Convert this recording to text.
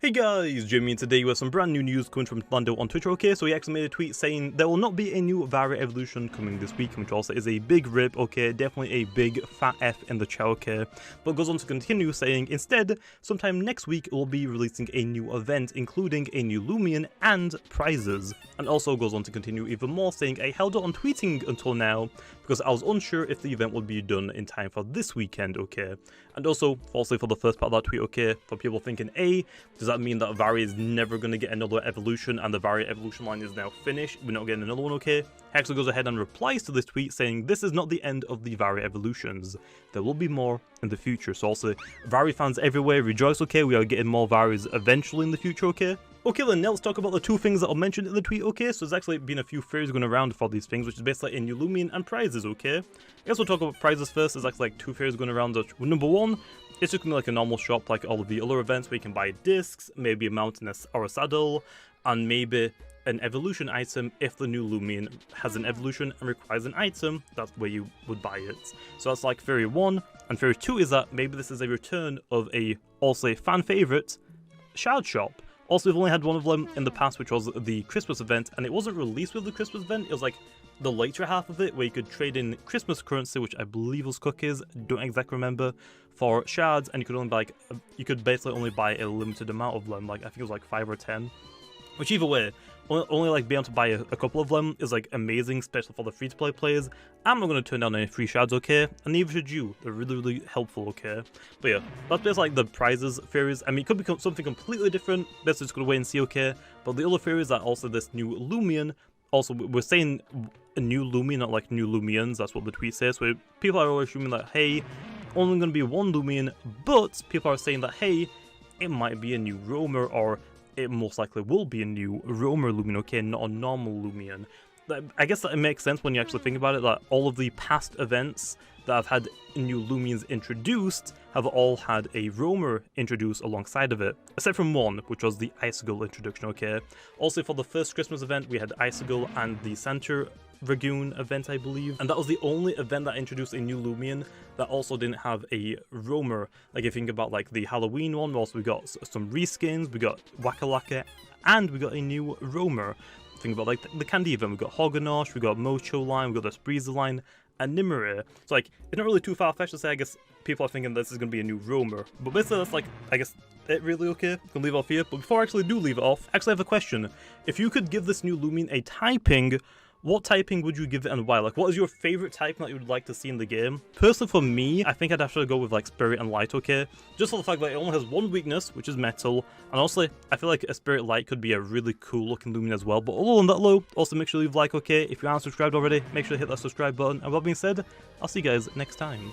Hey guys, Jimmy, and today we have some brand new news coming from Lando on Twitter, okay? So he actually made a tweet saying there will not be a new Vari evolution coming this week, which also is a big rip, okay? Definitely a big fat F in the chat, okay? But goes on to continue saying, instead, sometime next week we'll be releasing a new event, including a new Loomian and prizes. And also goes on to continue even more, saying I held out on tweeting until now because I was unsure if the event would be done in time for this weekend, okay? And also, falsely for the first part of that tweet, okay? For people thinking, A, does that mean that Vari is never going to get another evolution and the Vari evolution line is now finished? We're not getting another one, okay? He actually goes ahead and replies to this tweet saying, this is not the end of the Vari evolutions. There will be more in the future. So also, Vari fans everywhere, rejoice, okay? We are getting more Varis eventually in the future, okay? Okay then, now let's talk about the two things that are mentioned in the tweet, okay? So there's actually been a few theories going around for these things, which is basically a new Loomian and prizes, okay? I guess we'll talk about prizes first. There's actually like two theories going around. Number one, it's just going to be like a normal shop like all of the other events where you can buy discs, maybe a mount or a saddle, and maybe an evolution item. If the new Loomian has an evolution and requires an item, that's where you would buy it. So that's like theory one. And theory two is that maybe this is a return of a, also a fan favorite, shard shop. Also, we've only had one of them in the past, which was the Christmas event, and it wasn't released with the Christmas event. It was like the later half of it, where you could trade in Christmas currency, which I believe was cookies, don't exactly remember, for shards, and you could only buy like, you could basically only buy a limited amount of them, like I think it was like 5 or 10. Which either way, only like being able to buy a couple of them is like amazing, especially for the free-to-play players. I'm not going to turn down any free shards, okay? And neither should you. They're really, really helpful, okay? But yeah, that's just like the prizes theories. I mean, it could become something completely different. That's just going to wait and see, okay? But the other theories are also this new Loomian. Also, we're saying a new Loomian, not like new Loomians. That's what the tweet says. So people are always assuming that, hey, only going to be one Loomian. But people are saying that, hey, it might be a new roamer, or it most likely will be a new roamer Loomian, okay, not a normal Loomian. I guess that it makes sense when you actually think about it, that all of the past events that have had new Loomians introduced have all had a roamer introduced alongside of it, except from one, which was the Icicle introduction, okay? Also, for the first Christmas event, we had Icicle and the Santa Dragoon event, I believe, and that was the only event that introduced a new Loomian that also didn't have a roamer. Like if you think about like the Halloween one, also we got some reskins, we got Waka Laka, and we got a new roamer. Think about like the Candy event, we got Hoganosh, we got Mocho line, we got the Spreezer line, and Nimue. So like, it's not really too far-fetched to say. I guess people are thinking this is going to be a new roamer, but basically that's like, I guess, it really okay. Can leave off here, but before I actually do leave it off, I actually have a question. If you could give this new Loomian a typing, what typing would you give it and why? Like, what is your favorite typing that you would like to see in the game? Personally, for me, I think I'd have to go with, like, Spirit and Light, okay? Just for the fact that it only has one weakness, which is Metal, and also, I feel like a Spirit Light could be a really cool-looking Loomian as well. But other than that, though, also make sure you leave a like, okay? If you aren't subscribed already, make sure to hit that subscribe button. And with that being said, I'll see you guys next time.